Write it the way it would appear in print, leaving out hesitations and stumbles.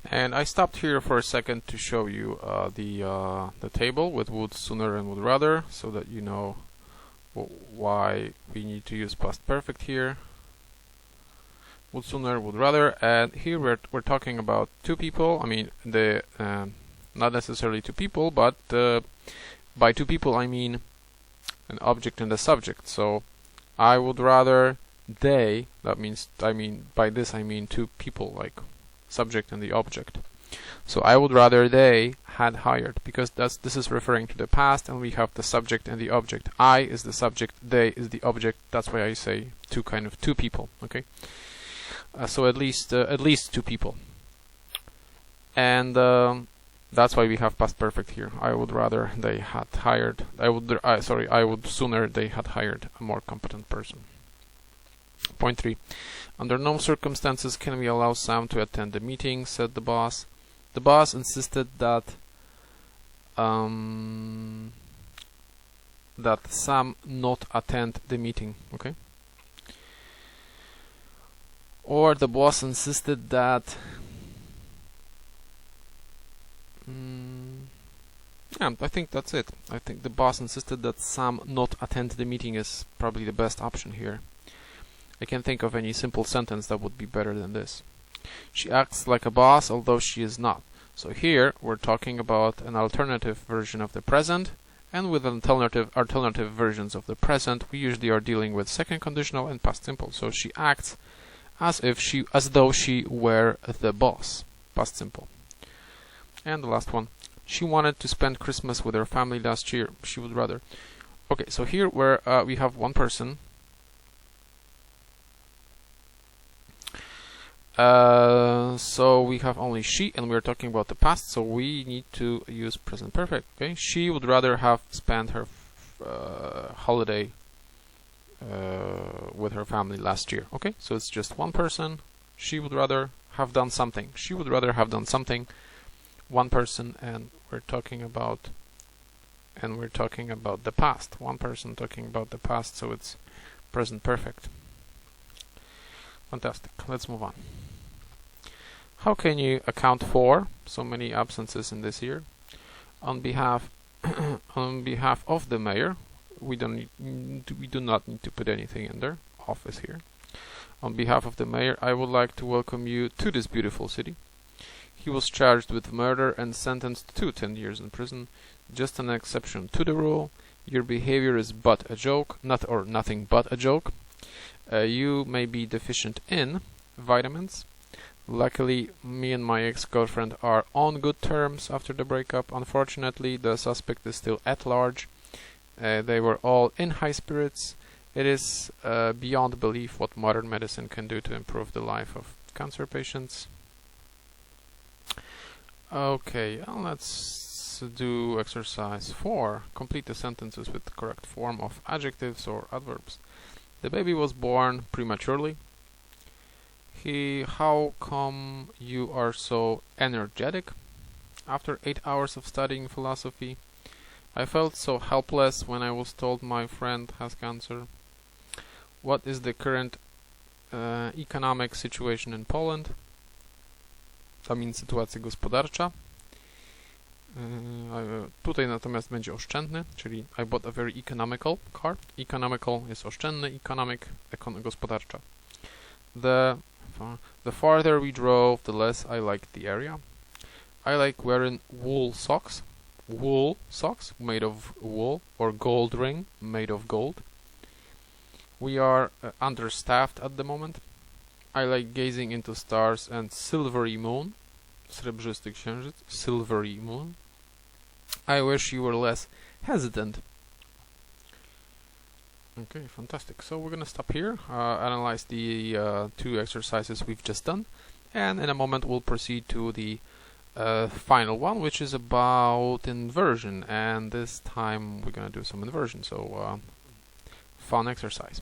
And I stopped here for a second to show you the table with would, sooner, and would rather, so that you know why we need to use past perfect here. Would sooner, would rather, and here we're talking about two people. I mean, not necessarily two people, but by two people I mean an object and a subject. So I would rather they. That means by this I mean two people, like subject and the object. So I would rather they had hired, because this is referring to the past, and we have the subject and the object. I is the subject, they is the object. That's why I say two people. Okay. So at least two people, and that's why we have past perfect here. I would rather they had hired. I would sooner they had hired a more competent person. Point 3. Under no circumstances can we allow Sam to attend the meeting, said the boss. The boss insisted that Sam not attend the meeting. Okay. Or the boss insisted that yeah, I think that's it. I think the boss insisted that Sam not attend the meeting is probably the best option here. I can't think of any simple sentence that would be better than this. She acts like a boss, although she is not. So here we're talking about an alternative version of the present, and with alternative versions of the present, we usually are dealing with second conditional and past simple. So she acts as though she were the boss. Past simple. And the last one. She wanted to spend Christmas with her family last year. She would rather. Okay, so here we have one person. So we have only she, and we're talking about the past, so we need to use present perfect. Okay, she would rather have spent her holiday with her family last year. Okay, so it's just one person. She would rather have done something. She would rather have done something. One person, and we're talking about the past. One person talking about the past, so it's present perfect. Fantastic. Let's move on. How can you account for so many absences in this year? On behalf of the mayor, we do not need to put anything in there. Office here. On behalf of the mayor, I would like to welcome you to this beautiful city. He was charged with murder and sentenced to 10 years in prison. Just an exception to the rule. Your behavior is but a joke, nothing but a joke. You may be deficient in vitamins. Luckily, me and my ex-girlfriend are on good terms after the breakup. Unfortunately, the suspect is still at large. They were all in high spirits. It is beyond belief what modern medicine can do to improve the life of cancer patients. Okay, let's do exercise 4. Complete the sentences with the correct form of adjectives or adverbs. The baby was born prematurely. How come you are so energetic? After 8 hours of studying philosophy, I felt so helpless when I was told my friend has cancer. What is the current economic situation in Poland? I mean sytuacja gospodarcza. Tutaj natomiast będzie oszczędny, czyli I bought a very economical car. Economical jest oszczędny, economic gospodarcza. The farther we drove, the less I liked the area. I like wearing wool socks made of wool, or gold ring made of gold. We are understaffed at the moment. I like gazing into stars and silvery moon. Srebrzysty księżyc, silvery moon. I wish you were less hesitant. Okay, fantastic. So we're gonna stop here, analyze the 2 exercises we've just done, and in a moment we'll proceed to the final one, which is about inversion, and this time we're gonna do some inversion, so fun exercise.